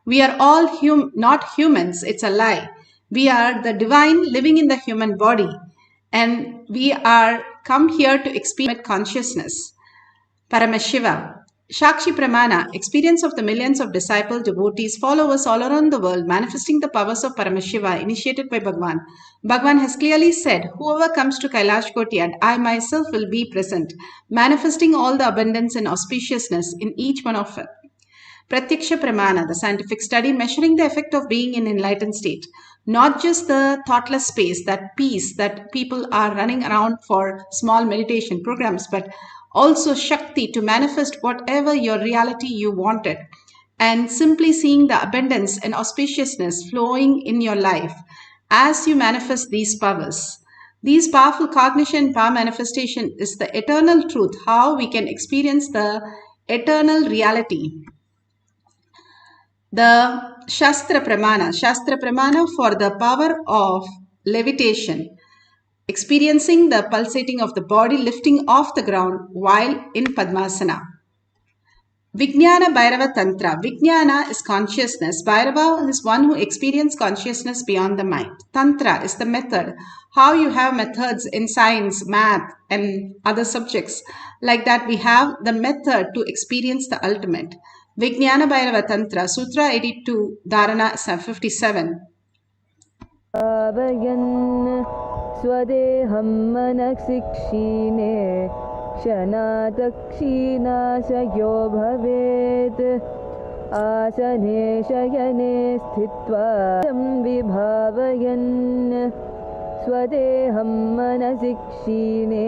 We are all not humans, it's a lie. We are the divine living in the human body, and we are come here to experience consciousness. Paramashiva. Shakshi Pramana, experience of the millions of disciples, devotees, followers all around the world, manifesting the powers of Paramashiva initiated by Bhagwan. Bhagwan has clearly said, whoever comes to Kailash Koti and I myself will be present, manifesting all the abundance and auspiciousness in each one of us. Pratyaksha Pramana, the scientific study measuring the effect of being in enlightened state. Not just the thoughtless space, that peace that people are running around for small meditation programs, but also Shakti to manifest whatever your reality you wanted. And simply seeing the abundance and auspiciousness flowing in your life as you manifest these powers. These powerful cognition and power manifestation is the eternal truth, how we can experience the eternal reality. The Shastra Pramana for the power of levitation, experiencing the pulsating of the body lifting off the ground while in Padmasana. Vijnana Bhairava Tantra. Vijnana is consciousness. Bhairava is one who experiences consciousness beyond the mind. Tantra is the method. How you have methods in science, math, and other subjects. Like that, we have the method to experience the ultimate. Vijnana Bhairava Tantra, Sutra 82, Dharana 57. Swadeham manaksikshine Shanatakshinashayo bhavet Asane shayane sthitva vibhavayan Swadeham manaksikshine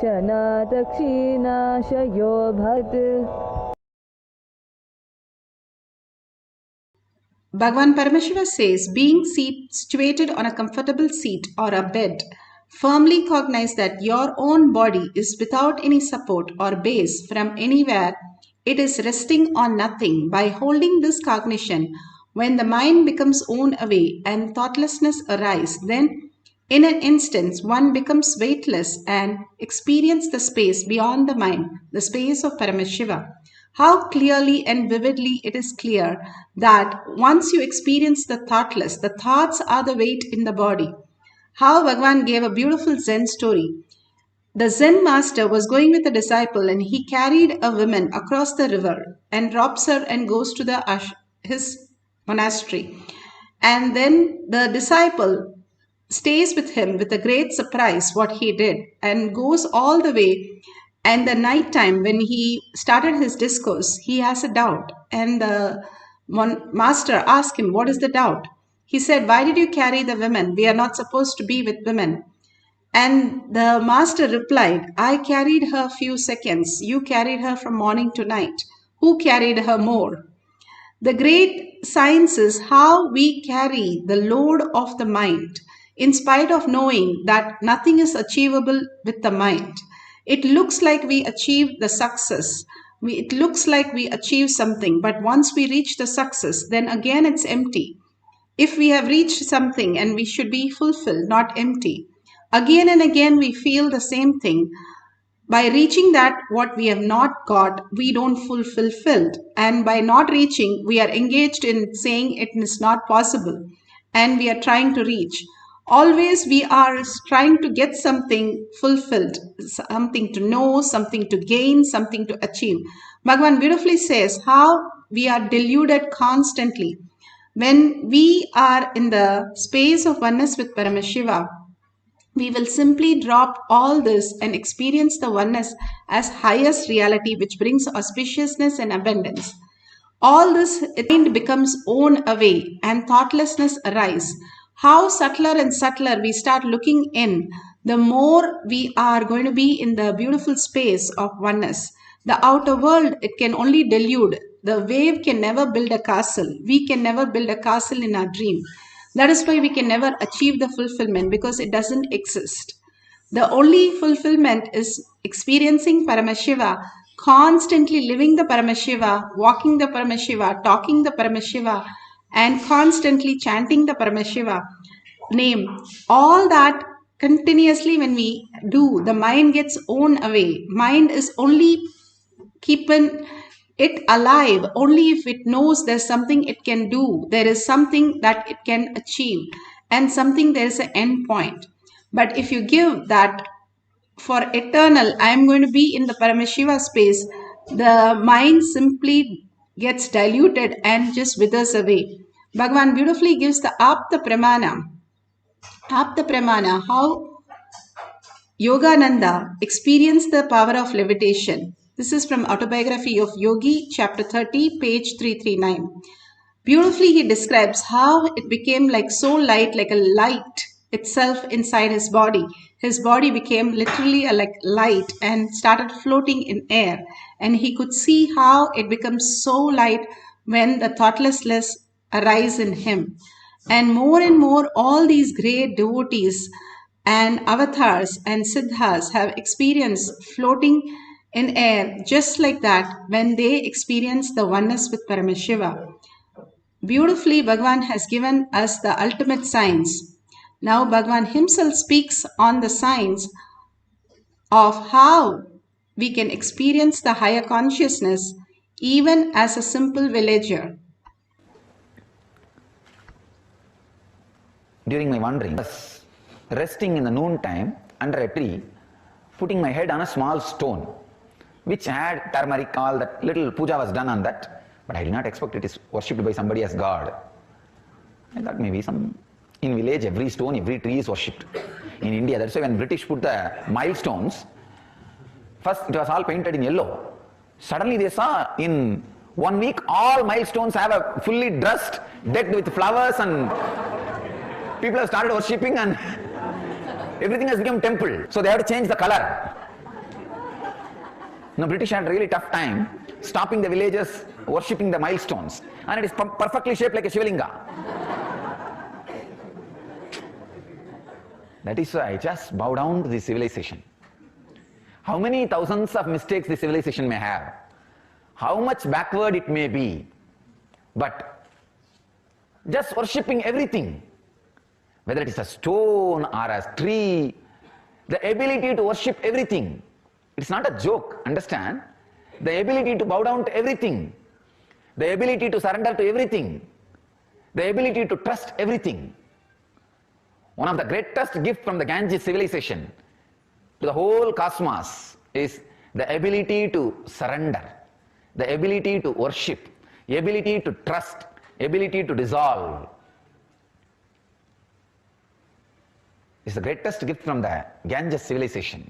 Shanatakshinashayo bhavet. Bhagavan Paramashiva says, being situated on a comfortable seat or a bed, firmly cognize that your own body is without any support or base from anywhere. It is resting on nothing. By holding this cognition, when the mind becomes worn away and thoughtlessness arises, then in an instant one becomes weightless and experience the space beyond the mind, the space of Paramashiva. How clearly and vividly it is clear that once you experience the thoughtless, the thoughts are the weight in the body. How Bhagavan gave a beautiful Zen story. The Zen master was going with a disciple and he carried a woman across the river and drops her and goes to his monastery. And then the disciple stays with him with a great surprise what he did and goes all the way. And the night time when he started his discourse, he has a doubt. And the master asked him, what is the doubt? He said, why did you carry the women? We are not supposed to be with women. And the master replied, I carried her few seconds. You carried her from morning to night. Who carried her more? The great science is how we carry the load of the mind in spite of knowing that nothing is achievable with the mind. It looks like we achieved the success. It looks like we achieved something, but once we reach the success, then again it's empty. If we have reached something and we should be fulfilled, not empty, again and again we feel the same thing. By reaching that what we have not got, we don't feel fulfilled. And by not reaching, we are engaged in saying it is not possible. And we are trying to reach. Always we are trying to get something fulfilled, something to know, something to gain, something to achieve. Bhagavan beautifully says how we are deluded constantly. When we are in the space of oneness with Paramashiva, we will simply drop all this and experience the oneness as highest reality, which brings auspiciousness and abundance. All this mind becomes worn away and thoughtlessness arises. How subtler and subtler we start looking in, the more we are going to be in the beautiful space of oneness. The outer world, it can only delude. The wave can never build a castle. We can never build a castle in our dream. That is why we can never achieve the fulfillment, because it doesn't exist. The only fulfillment is experiencing Paramashiva, constantly living the Paramashiva, walking the Paramashiva, talking the Paramashiva, and constantly chanting the Paramashiva name. All that continuously when we do, the mind gets worn away. Mind is only keeping it alive only if it knows there's something it can do, there is something that it can achieve, and something there is an end point. But if you give that for eternal, I am going to be in the Paramashiva space, the mind simply gets diluted and just withers away. Bhagavan beautifully gives the Apta Pramana. Apta Pramana, how Yogananda experienced the power of levitation. This is from Autobiography of Yogi, chapter 30, page 339. Beautifully, he describes how it became like so light, like a light itself inside his body. His body became literally a like light and started floating in air. And he could see how it becomes so light when the thoughtlessness arise in him. And more, all these great devotees and avatars and siddhas have experienced floating in air just like that when they experience the oneness with Paramashiva. Beautifully, Bhagavan has given us the ultimate science. Now, Bhagavan himself speaks on the science of how we can experience the higher consciousness even as a simple villager. During my wandering, I was resting in the noon time under a tree, putting my head on a small stone, which had turmeric, all that little puja was done on that, but I did not expect it is worshipped by somebody as God. I thought maybe in village every stone, every tree is worshipped. In India, that's why when British put the milestones, first it was all painted in yellow. Suddenly they saw in 1 week all milestones have a fully dressed, decked with flowers, and people have started worshipping and everything has become temple. So they have to change the color. Now British had a really tough time stopping the villagers worshipping the milestones, and it is perfectly shaped like a Shivalinga. That is why I just bow down to this civilization. How many thousands of mistakes this civilization may have, how much backward it may be, but just worshipping everything, whether it is a stone or a tree, the ability to worship everything. It's not a joke, understand? The ability to bow down to everything, the ability to surrender to everything, the ability to trust everything. One of the greatest gifts from the Ganges civilization to the whole cosmos is the ability to surrender, the ability to worship, the ability to trust, ability to dissolve. It's the greatest gift from the Ganges civilization.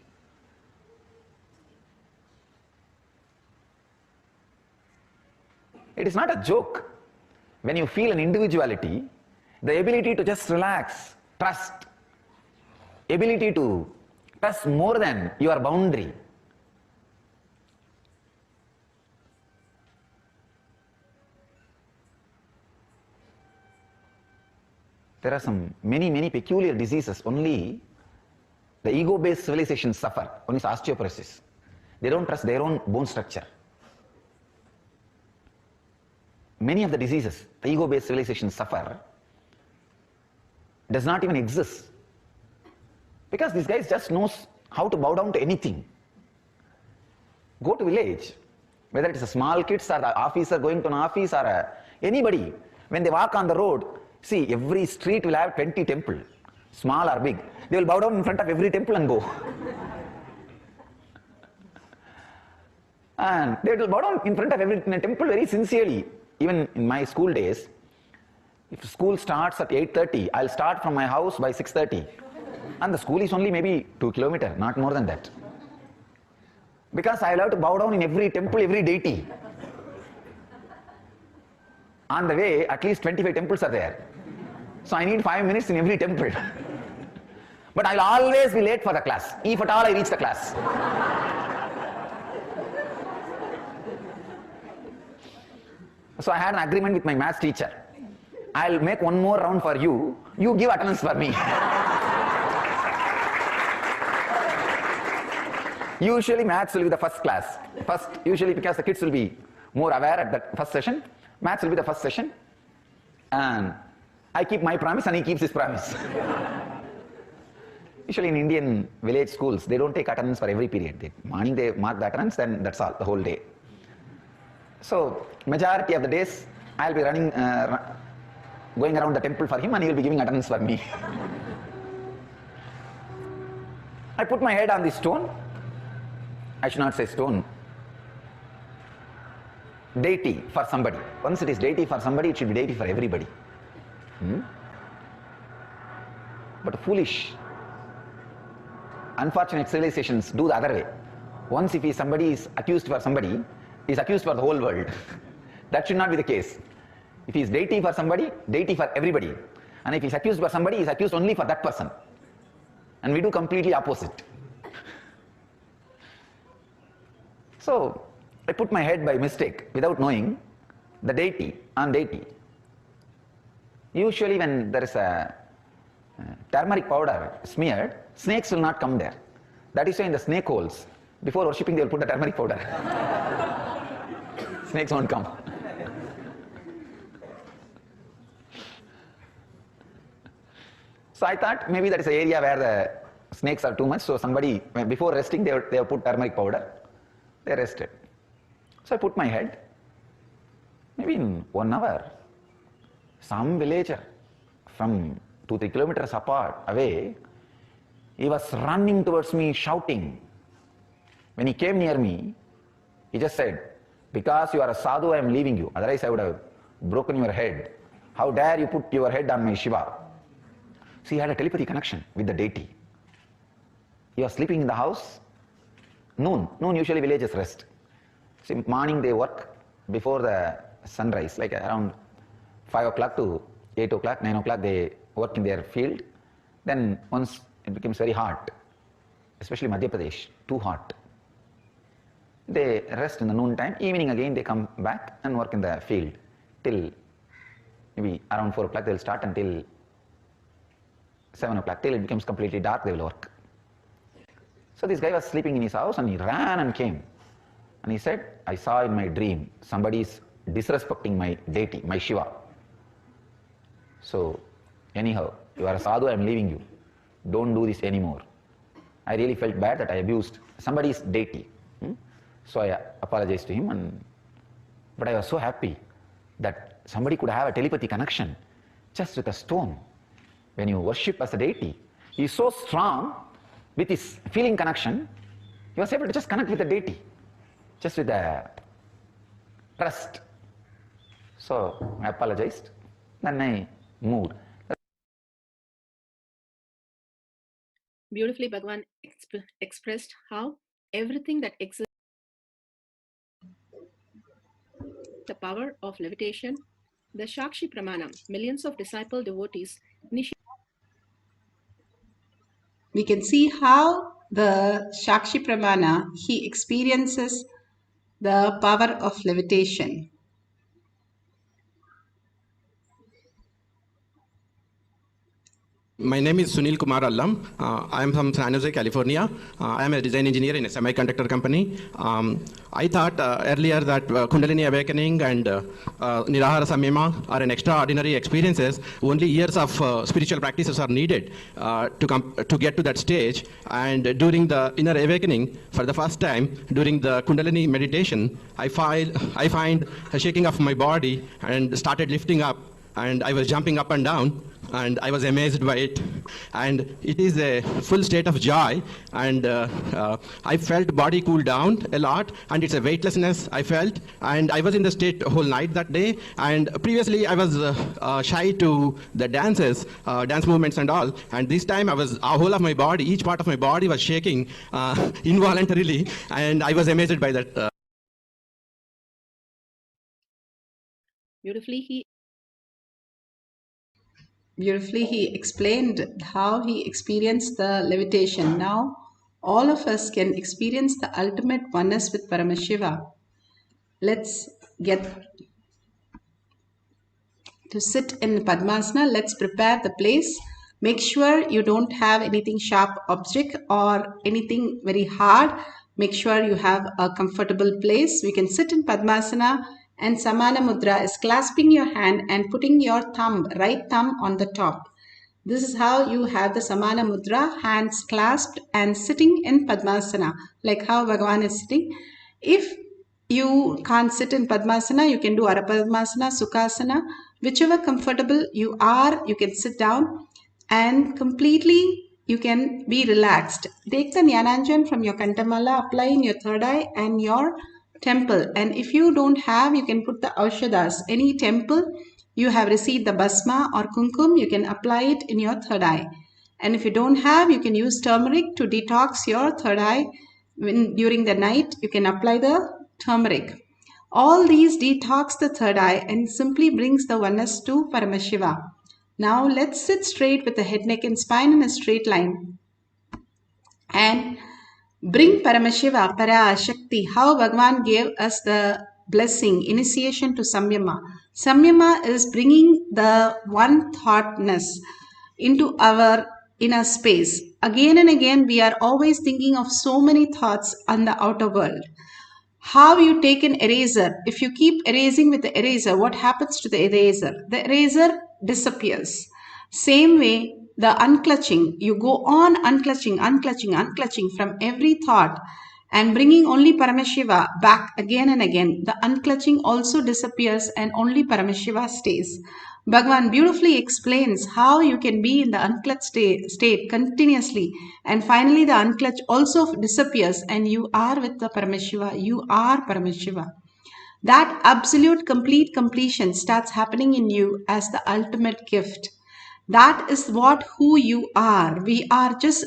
It is not a joke. When you feel an individuality, the ability to just relax, trust, ability to trust more than your boundary. There are many peculiar diseases only the ego-based civilizations suffer. One is osteoporosis. They don't trust their own bone structure. Many of the diseases the ego-based civilizations suffer does not even exist, because these guys just knows how to bow down to anything. Go to village, whether it is a small kids or the officer going to an office or anybody, when they walk on the road, see, every street will have 20 temples, small or big. They will bow down in front of every temple and go. And they will bow down in front of every temple very sincerely. Even in my school days, if school starts at 8:30, I'll start from my house by 6:30. And the school is only maybe 2 kilometers, not more than that. Because I'll have to bow down in every temple, every deity. On the way, at least 25 temples are there. So I need 5 minutes in every temple. But I'll always be late for the class, if at all I reach the class. So I had an agreement with my maths teacher. I'll make one more round for you. You give attendance for me. Usually maths will be the first class. Usually because the kids will be more aware at that first session. Maths will be the first session. And I keep my promise and he keeps his promise. Usually in Indian village schools, they don't take attendance for every period. Morning they mark the attendance, then that's all, the whole day. So majority of the days I'll be running, going around the temple for him, and he will be giving attendance for me. I put my head on the stone. I should not say stone. Deity for somebody. Once it is deity for somebody, it should be deity for everybody. But foolish, unfortunate civilizations do the other way. Once if somebody is accused for somebody, he is accused for the whole world. That should not be the case. If he is deity for somebody, deity for everybody. And if he is accused for somebody, he is accused only for that person. And we do completely opposite. So I put my head by mistake, without knowing, the deity on deity. Usually when there is a turmeric powder smeared, snakes will not come there. That is why in the snake holes, before worshipping they will put the turmeric powder. Snakes won't come. So I thought maybe that is an area where the snakes are too much, so somebody, before resting, they have put turmeric powder. They rested. So I put my head. Maybe in 1 hour, some villager from 2-3 kilometers apart, away, he was running towards me shouting. When he came near me, he just said, "Because you are a sadhu, I am leaving you. Otherwise I would have broken your head. How dare you put your head on my Shiva?" So he had a telepathy connection with the deity. He was sleeping in the house. Noon usually villages rest. See, morning they work before the sunrise, like around 5 o'clock to 8 o'clock, 9 o'clock they work in their field. Then once it becomes very hot, especially Madhya Pradesh, too hot, they rest in the noon time. Evening again they come back and work in the field till maybe around 4 o'clock. They will start until 7 o'clock, till it becomes completely dark they will work. So this guy was sleeping in his house and he ran and came. And he said, "I saw in my dream somebody is disrespecting my deity, my Shiva. So anyhow, you are a sadhu, I am leaving you. Don't do this anymore." I really felt bad that I abused somebody's deity. So I apologized to him, but I was so happy that somebody could have a telepathy connection just with a stone. When you worship as a deity, he is so strong with his feeling connection, he was able to just connect with the deity, just with the trust. So I apologized, then I moved. Beautifully, Bhagavan expressed how everything that exists, the power of levitation, the Shakshi Pramanam, millions of disciple devotees initiate. We can see how the Shakshi Pramana, he experiences the power of levitation. My name is Sunil Kumar Allam. I am from San Jose, California. I am a design engineer in a semiconductor company. I thought earlier that Kundalini awakening and Nirahara Samyama are an extraordinary experiences. Only years of spiritual practices are needed to get to that stage. And during the inner awakening, for the first time, during the Kundalini meditation, I find a shaking of my body and started lifting up. And I was jumping up and down, and I was amazed by it. And it is a full state of joy, and I felt body cool down a lot, and it's a weightlessness I felt. And I was in the state whole night that day, and previously I was shy to the dances, dance movements and all. And this time I was, whole of my body, each part of my body was shaking involuntarily, and I was amazed by that. Beautifully, he explained how he experienced the levitation. Now, all of us can experience the ultimate oneness with Paramashiva. Let's get to sit in Padmasana. Let's prepare the place. Make sure you don't have anything sharp object or anything very hard. Make sure you have a comfortable place. We can sit in Padmasana, and Samana Mudra is clasping your hand and putting your right thumb on the top. This is how you have the Samana Mudra, hands clasped and sitting in Padmasana, like how Bhagavan is sitting. If You can't sit in Padmasana, you can do Arapadmasana, Sukhasana, whichever comfortable you are, you can sit down and completely you can be relaxed. Take the Jnananjan from your Kantamala, apply in your third eye and your temple. And if you don't have, you can put the Aushadas. Any temple you have received the Basma or Kumkum, you can apply it in your third eye. And if you don't have, you can use turmeric to detox your third eye. During the night, you can apply the turmeric. All these detox the third eye and simply brings the oneness to Paramashiva. Now let's sit straight with the head, neck and spine in a straight line and bring Paramashiva, Parashakti, how Bhagavan gave us the blessing, initiation to Samyama. Samyama is bringing the one thoughtness into our inner space. Again and again, we are always thinking of so many thoughts on the outer world. How you take an eraser. If you keep erasing with the eraser, what happens to the eraser? The eraser disappears. Same way, the unclutching. You go on unclutching from every thought and bringing only Paramashiva back again and again. The unclutching also disappears and only Paramashiva stays. Bhagavan beautifully explains how you can be in the unclutched state continuously and finally the unclutch also disappears and you are with the Paramashiva. You are Paramashiva. That absolute complete completion starts happening in you as the ultimate gift. That is who you are. We are just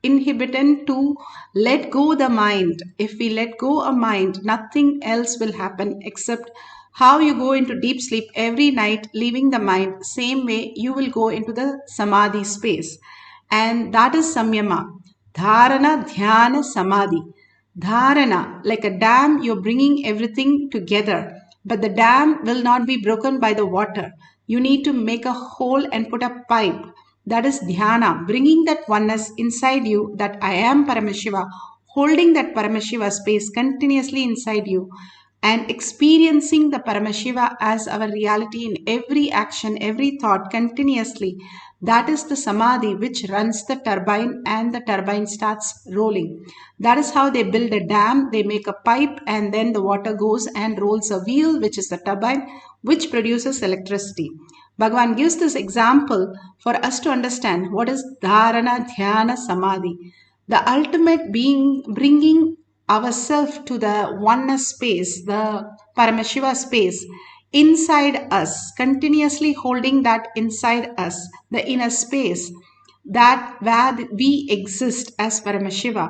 inhibited to let go the mind. If we let go a mind, nothing else will happen except how you go into deep sleep every night, leaving the mind. Same way you will go into the samadhi space. And that is samyama. Dharana, dhyana, samadhi. Dharana, like a dam, you're bringing everything together. But the dam will not be broken by the water. You need to make a hole and put a pipe. That is dhyana, bringing that oneness inside you, that I am Paramashiva, holding that Paramashiva space continuously inside you and experiencing the Paramashiva as our reality in every action, every thought continuously. That is the samadhi which runs the turbine and the turbine starts rolling. That is how they build a dam. They make a pipe and then the water goes and rolls a wheel, which is the turbine, which produces electricity. Bhagavan gives this example for us to understand what is dharana, dhyana, samadhi. The ultimate being bringing ourselves to the oneness space, the Paramashiva space, inside us, continuously holding that inside us, the inner space, that where we exist as Paramashiva.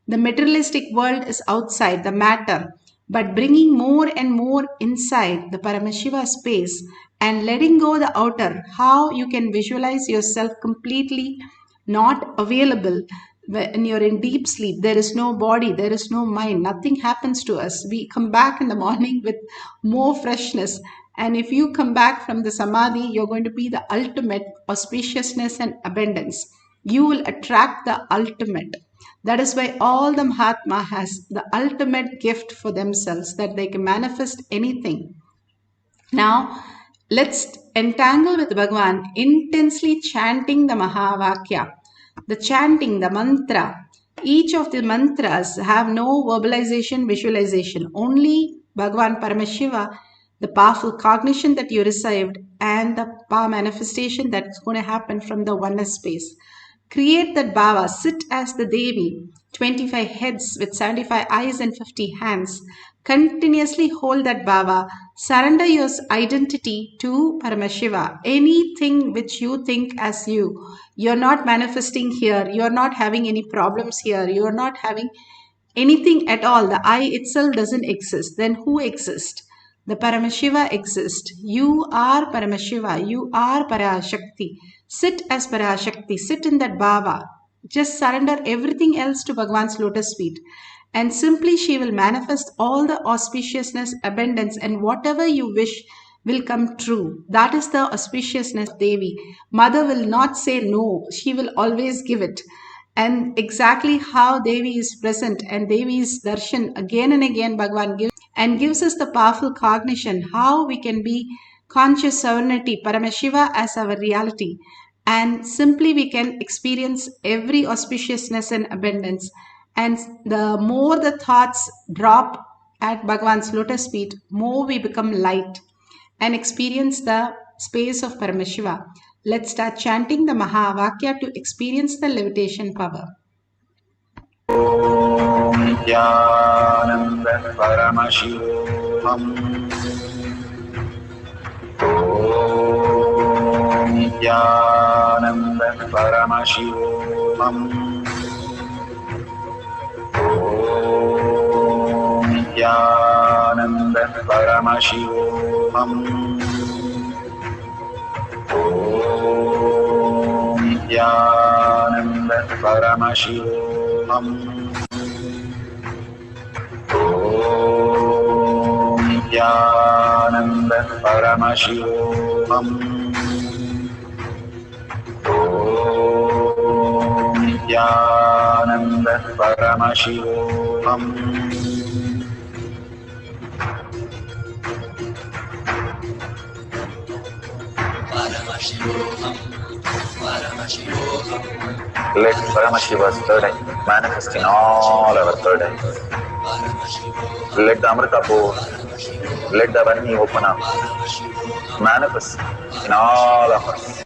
The materialistic world is outside, the matter, but bringing more and more inside the Paramashiva space and letting go the outer, how you can visualize yourself completely not available when you're in deep sleep. There is no body, there is no mind, nothing happens to us. We come back in the morning with more freshness. And if you come back from the samadhi, you're going to be the ultimate auspiciousness and abundance. You will attract the ultimate. That is why all the Mahatma has the ultimate gift for themselves, that they can manifest anything. Now, let's entangle with Bhagavan, intensely chanting the Mahavakya. The chanting, the mantra. Each of the mantras have no verbalization, visualization. Only Bhagavan Paramashiva, the powerful cognition that you received and the power manifestation that's going to happen from the oneness space. Create that bhava, sit as the Devi, 25 heads with 75 eyes and 50 hands. Continuously hold that bhava. Surrender your identity to Paramashiva. Anything which you think as you, you're not manifesting here, you're not having any problems here, you're not having anything at all. The I itself doesn't exist. Then who exists? The Paramashiva exists. You are Paramashiva. You are Parashakti. Sit as Parashakti. Sit in that bhava. Just surrender everything else to Bhagavan's lotus feet. And simply she will manifest all the auspiciousness, abundance, and whatever you wish will come true. That is the auspiciousness of Devi. Mother will not say no. She will always give it. And exactly how Devi is present and Devi's darshan again and again Bhagavan gives us the powerful cognition how we can be conscious sovereignty, Paramashiva as our reality. And simply we can experience every auspiciousness and abundance. And the more the thoughts drop at Bhagavan's lotus feet, more we become light and experience the space of Paramashiva. Let's start chanting the Mahavakya to experience the levitation power. Nithyananda Paramashivoham. Nithyananda Paramashivoham. Nithyananda Paramashivoham. Nithyananda Paramashivoham. Nithyananda Paramashivoham. Nithyananda Paramashivoham. Let Paramashiva's third eye manifest in all our third eyes. Let the Amrita pour, let the Vani open up, manifest in all of us.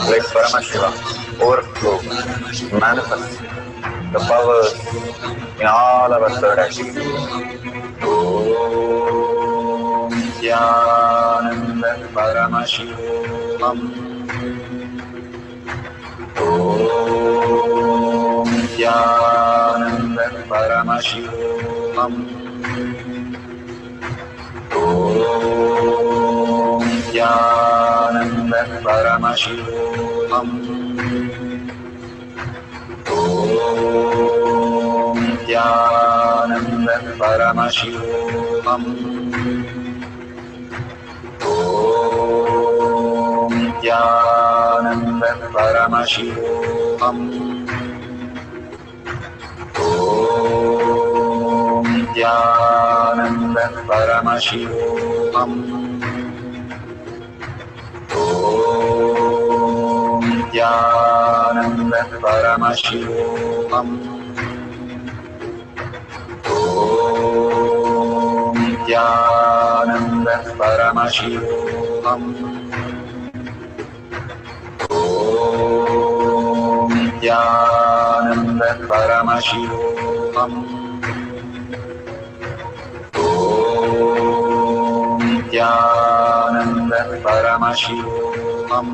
Let Paramashiva overflow, manifest the powers in all our third eyes. Om Nithyananda Paramashivoham. Om Nithyananda Paramashivoham. Om Nithyananda Paramashivoham. Om Nithyananda Paramashivoham. Om Nithyananda Paramashivoham. Om Nithyananda Paramashivoham. Om Nithyananda Paramashivoham. Om Nithyananda Paramashivoham. Om Nithyananda Paramashivoham. Om Nithyananda Paramashivoham.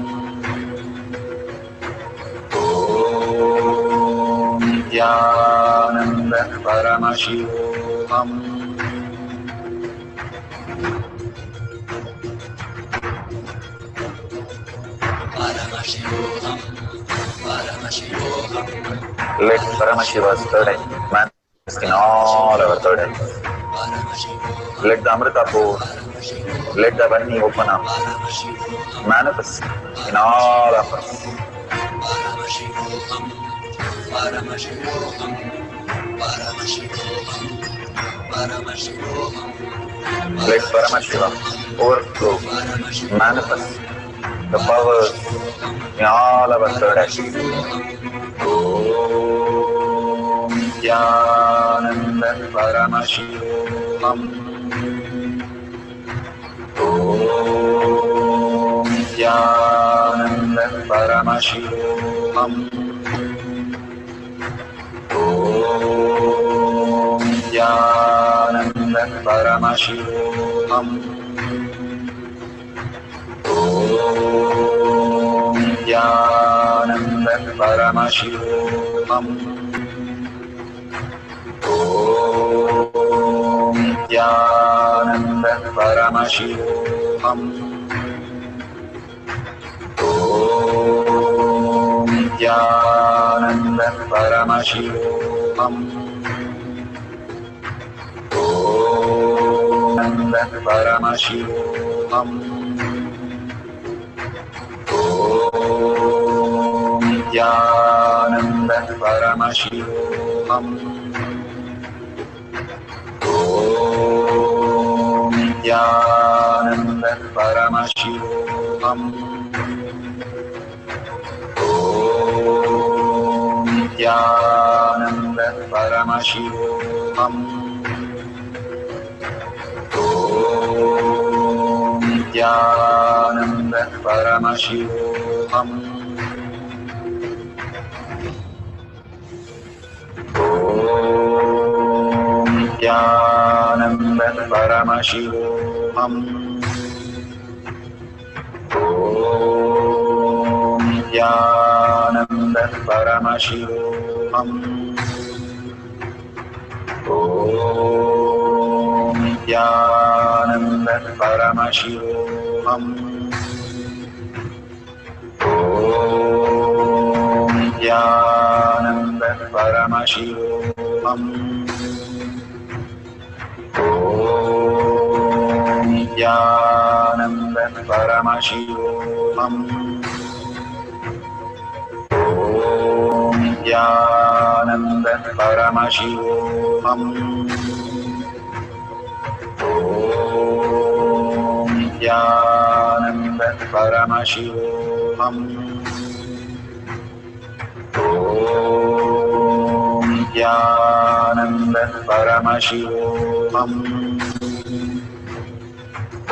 Om Nithyananda Paramashivoham. Let Paramashiva's third eye manifest in all our third eyes. Let the Amrita pour, let the Vani open up, manifest in all of us. Let Paramashiva overflow, manifest the powers in all our third eyes. Om Nithyananda Paramashivoham. Om Nithyananda Paramashivoham. Om Nithyananda Paramashivoham. Om Nithyananda Paramashivoham. Om Nithyananda Paramashivoham. Om Nithyananda Paramashivoham. Om Nithyananda Paramashivoham. Om Nithyananda Paramashivoham. Om Nithyananda Paramashivoham. Nithyananda Paramashivoham. Om Nithyananda Paramashivoham. Om Nithyananda Paramashivoham. Om Nithyananda Paramashivoham. Om Nithyananda Paramashivoham. Om Nithyananda Paramashivoham. Om Nithyananda Paramashivoham. Om Nithyananda Paramashivoham. Om Nithyananda Paramashivoham. Om Nithyananda Paramashivoham.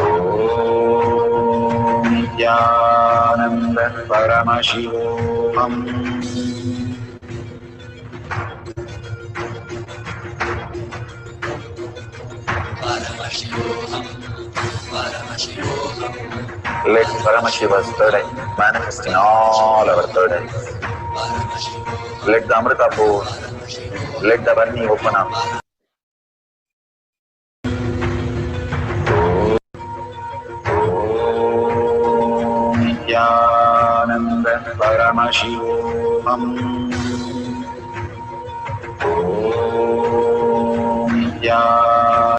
Om Nithyananda Paramashivoham. Let Paramashiva's third eye manifest in all our third eyes. Let the Amrita pour, let the Varni open up. Om Nithyananda Paramashivoham. Om Nithyananda.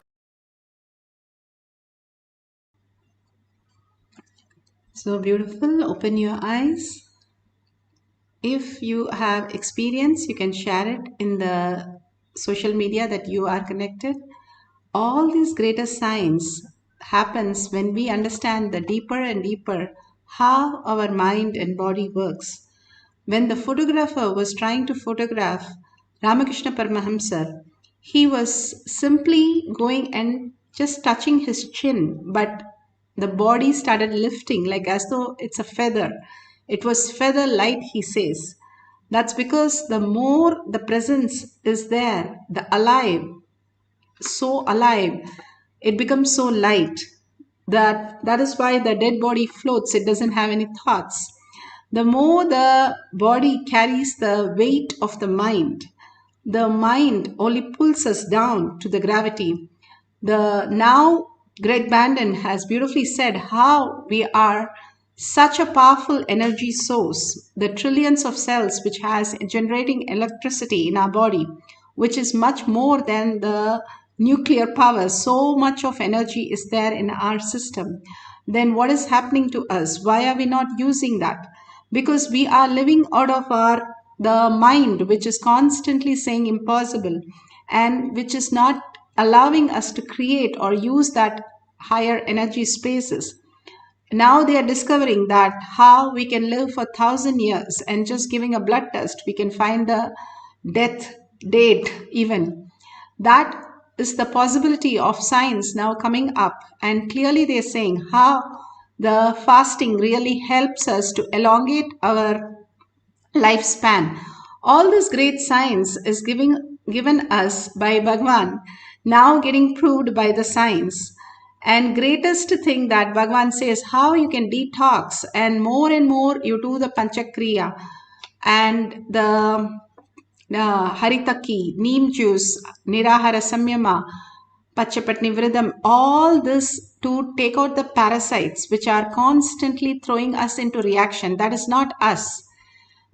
So beautiful. Open your eyes. If you have experience, you can share it in the social media that you are connected. All these greater signs happens when we understand the deeper and deeper how our mind and body works. When the photographer was trying to photograph Ramakrishna Paramahamsa, he was simply going and just touching his chin, but the body started lifting like as though it's a feather. It was feather light, he says. That's because the more the presence is there, the alive, so alive, it becomes so light. That is why the dead body floats, it doesn't have any thoughts. The more the body carries the weight of the mind only pulls us down to the gravity. The now Greg Bandon has beautifully said how we are such a powerful energy source, the trillions of cells which has generating electricity in our body, which is much more than the nuclear power. So much of energy is there in our system. Then what is happening to us? Why are we not using that? Because we are living out of the mind, which is constantly saying impossible and which is not allowing us to create or use that higher energy spaces. Now they are discovering that how we can live for 1,000 years and just giving a blood test, we can find the death date even. That is the possibility of science now coming up. And clearly they're saying how the fasting really helps us to elongate our lifespan. All this great science is given us by Bhagwan, now getting proved by the science. And greatest thing that Bhagwan says, how you can detox and more you do the Panchakriya and the Haritaki, neem juice, Nirahara Samyama, Pachapatni Vridam, all this to take out the parasites which are constantly throwing us into reaction. That is not us.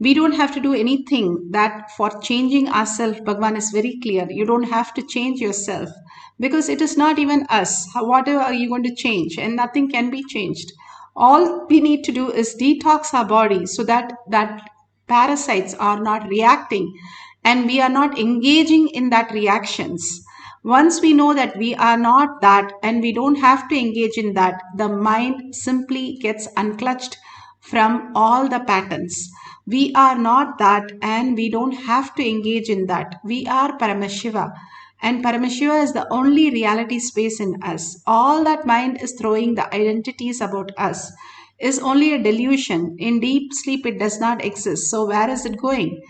We don't have to do anything that for changing ourselves. Bhagwan is very clear. You don't have to change yourself because it is not even us. Whatever are you going to change? And nothing can be changed. All we need to do is detox our body so that parasites are not reacting and we are not engaging in that reactions. Once we know that we are not that and we don't have to engage in that, the mind simply gets unclutched from all the patterns. We are not that, and we don't have to engage in that. We are Paramashiva, and Paramashiva is the only reality space in us. All that mind is throwing the identities about us is only a delusion. In deep sleep, it does not exist. So, where is it going?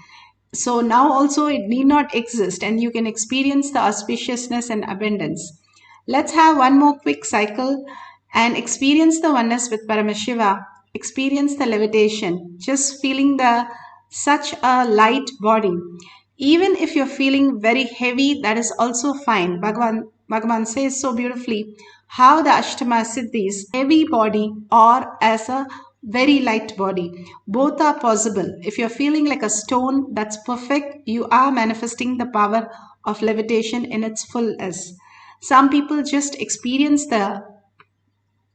So now also it need not exist, and you can experience the auspiciousness and abundance. Let's have one more quick cycle and experience the oneness with Paramashiva. Experience the levitation, just feeling the such a light body. Even if you're feeling very heavy, that is also fine. Bhagavan says so beautifully how the Ashtama Siddhis, heavy body or as a very light body. Both are possible. If you're feeling like a stone, that's perfect. You are manifesting the power of levitation in its fullness. Some people just experience the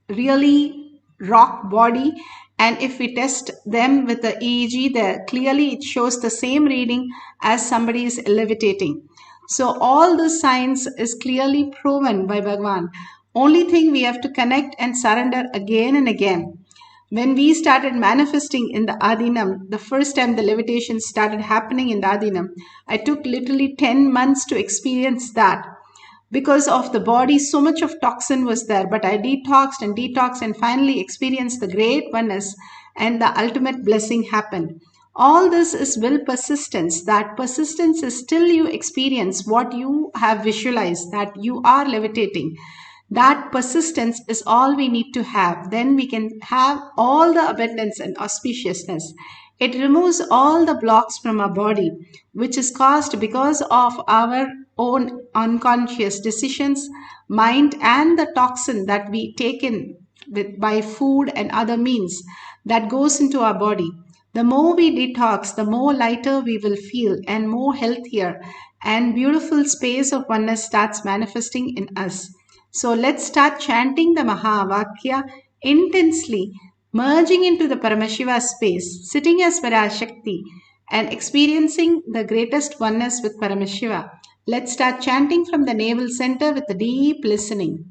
really rock body, and if we test them with the EEG, there clearly it shows the same reading as somebody is levitating. So all the science is clearly proven by Bhagavan. Only thing we have to connect and surrender again and again. When we started manifesting in the Adinam, the first time the levitation started happening in the Adinam, I took literally 10 months to experience that. Because of the body, so much of toxin was there, but I detoxed and finally experienced the great oneness, and the ultimate blessing happened. All this is will persistence. That persistence is still you experience what you have visualized, that you are levitating. That persistence is all we need to have. Then we can have all the abundance and auspiciousness. It removes all the blocks from our body, which is caused because of our own unconscious decisions, mind, and the toxin that we take in by food and other means that goes into our body. The more we detox, the more lighter we will feel and more healthier, and beautiful space of oneness starts manifesting in us. So let's start chanting the Mahavakya intensely, merging into the Paramashiva space, sitting as Parashakti, and experiencing the greatest oneness with Paramashiva. Let's start chanting from the navel center with the deep listening.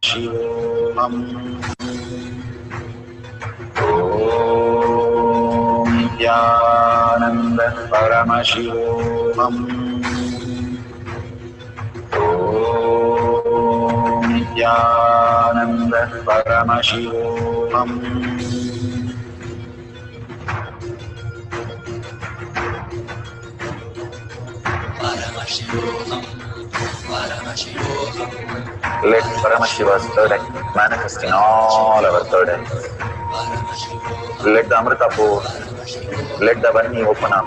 Shivoham. Om Nithyananda Paramashivoham. Om Nithyananda Paramashivoham. Let Paramashiva's third eye manifest in all our third eyes. Let the Amrita pour, let the Vani open up,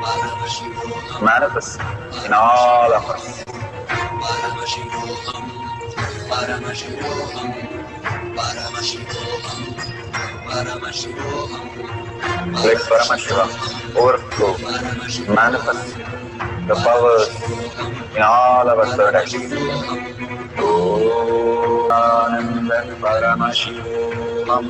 manifest in all of us. Let Paramashiva overflow, manifest the powers in all our third eyes. Om Ananda Paramashivoham.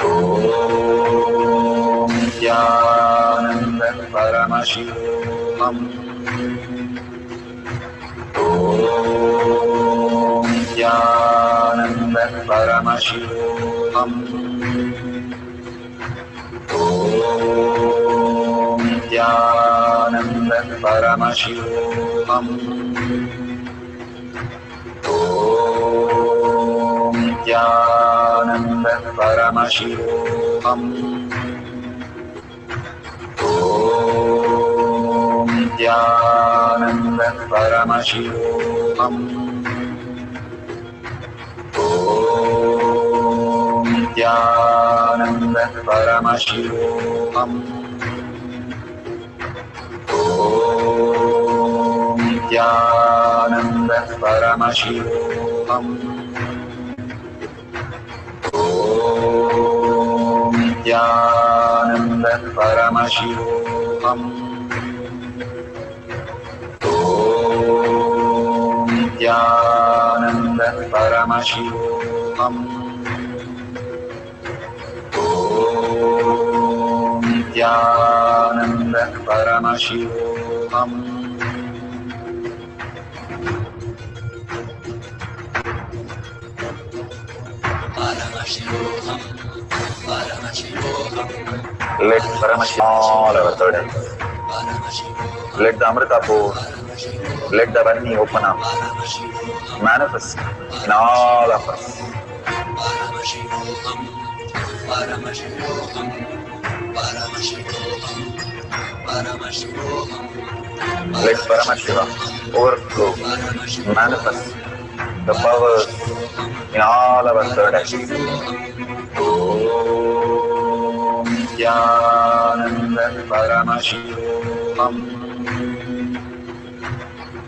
Om Nithyananda Paramashivoham. Om Nithyananda Paramashivoham. Om Nithyananda Paramashivoham. Om Nithyananda Paramashivoham. Om Nithyananda Paramashivoham. Om Nithyananda Paramashivoham. Om Nithyananda Paramashivoham. Om Nithyananda Paramashivoham. Om Nithyananda Paramashivoham. Om Nithyananda Paramashivoham. Paramashivoham. Let Paramashivoham all our burdens. Let the Amrita pour, let the Vani open up, manifest in all of us. Let Paramashiva overflow, manifest the powers in all our third eye. Om Nithyananda Paramashivam.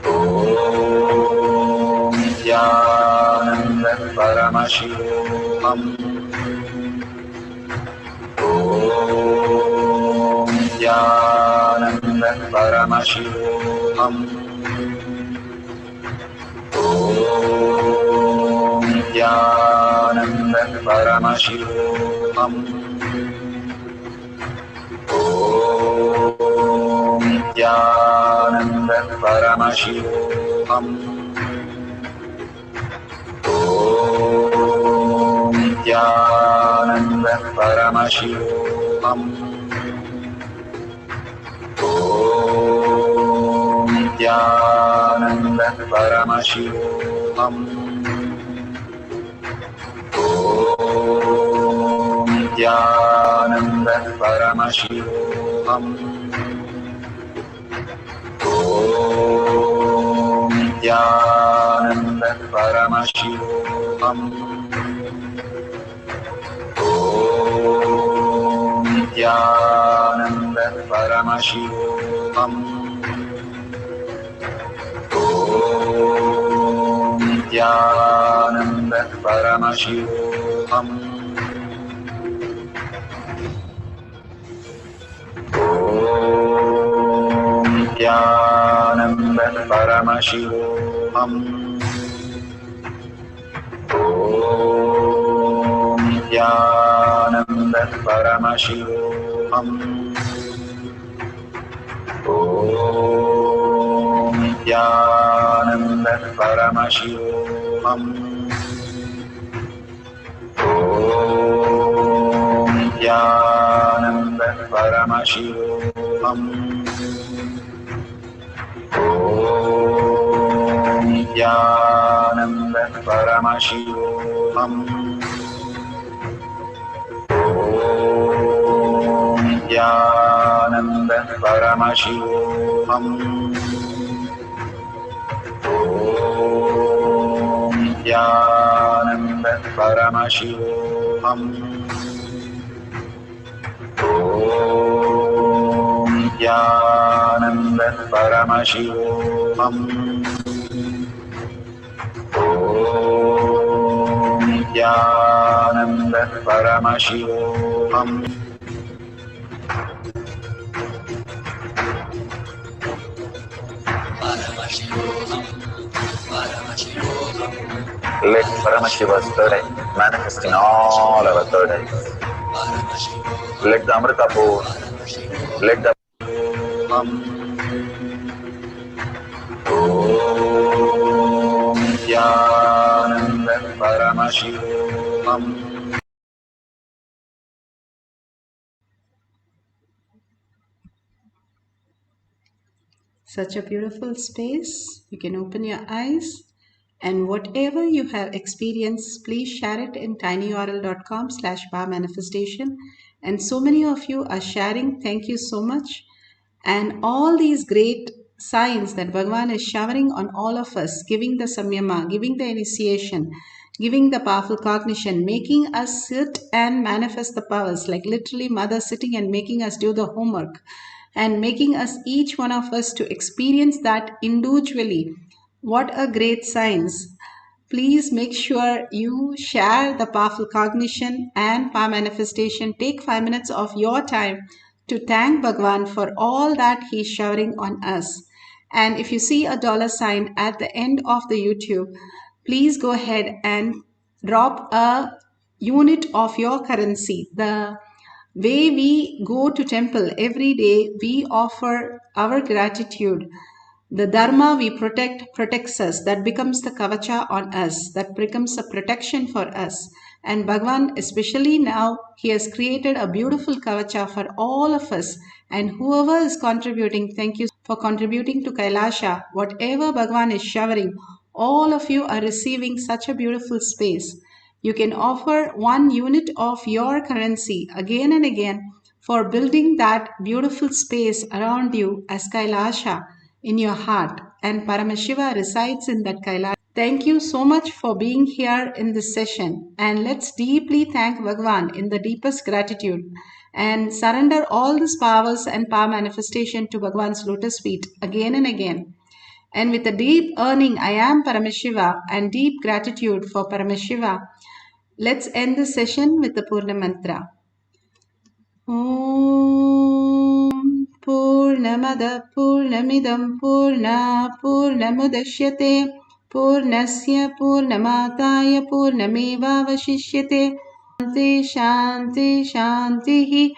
Om Nithyananda Paramashivam. Om Nithyananda Paramashivoham. Om Nithyananda Paramashivoham. Om Nithyananda Paramashivoham. Om Nithyananda Paramashivoham. Om Nithyananda Paramashivoham. Om Nithyananda Paramashivoham. Om Nithyananda Paramashivoham. Om Nithyananda Paramashivoham. Om Nithyananda Paramashivoham. Om Nithyananda Paramashivoham. Om Nithyananda Paramashivoham. Om Nithyananda Paramashivoham. Om Nithyananda Paramashivoham. Om Nithyananda Paramashivoham. Om Nithyananda Paramashivoham. Om Nithyananda Paramashivoham. Om Nithyananda Paramashivoham. Om Nithyananda Paramashivoham. Let Paramashiva's third eye manifest in all our third eyes. Let the Amrita pour, let the Om Nithyananda Paramashivoham. Such a beautiful space. You can open your eyes, and whatever you have experienced, please share it in tinyurl.com/powermanifestation. And so many of you are sharing. Thank you so much. And all these great signs that Bhagavan is showering on all of us, giving the samyama, giving the initiation, giving the powerful cognition, making us sit and manifest the powers, like literally mother sitting and making us do the homework, and making us, each one of us, to experience that individually. What a great science. Please make sure you share the powerful cognition and power manifestation. Take 5 minutes of your time to thank Bhagwan for all that he's showering on us. And if you see a $sign at the end of the YouTube, please go ahead and drop a unit of your currency. The way we go to temple every day, we offer our gratitude. The dharma we protects us. That becomes the kavacha on us. That becomes a protection for us. And Bhagwan, especially now, he has created a beautiful kavacha for all of us. And whoever is contributing, thank you for contributing to Kailasha. Whatever Bhagwan is showering, all of you are receiving such a beautiful space. You can offer 1 unit of your currency again and again for building that beautiful space around you as Kailasha in your heart. And Paramashiva resides in that Kailasha. Thank you so much for being here in this session, and let's deeply thank Bhagwan in the deepest gratitude and surrender all these powers and power manifestation to Bhagwan's lotus feet again and again. And with a deep earning, I am Paramashiva, and deep gratitude for Paramashiva, let's end the session with the Purna Mantra. Om Purnamada Purnamidam Purna Purnamudashyate Purnasya Purnamataya Purnamevavashishyate Shanti Shanti Shanti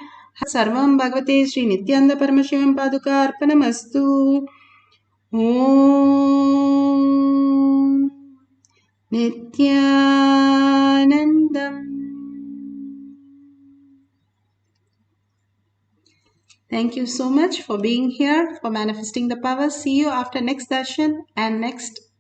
Sarvam Bhagavate Sri Nithyananda Paramashivam Paduka Arpanamastu. Om Nithyanandam. Thank you so much for being here, for manifesting the power. See you after next darshan and next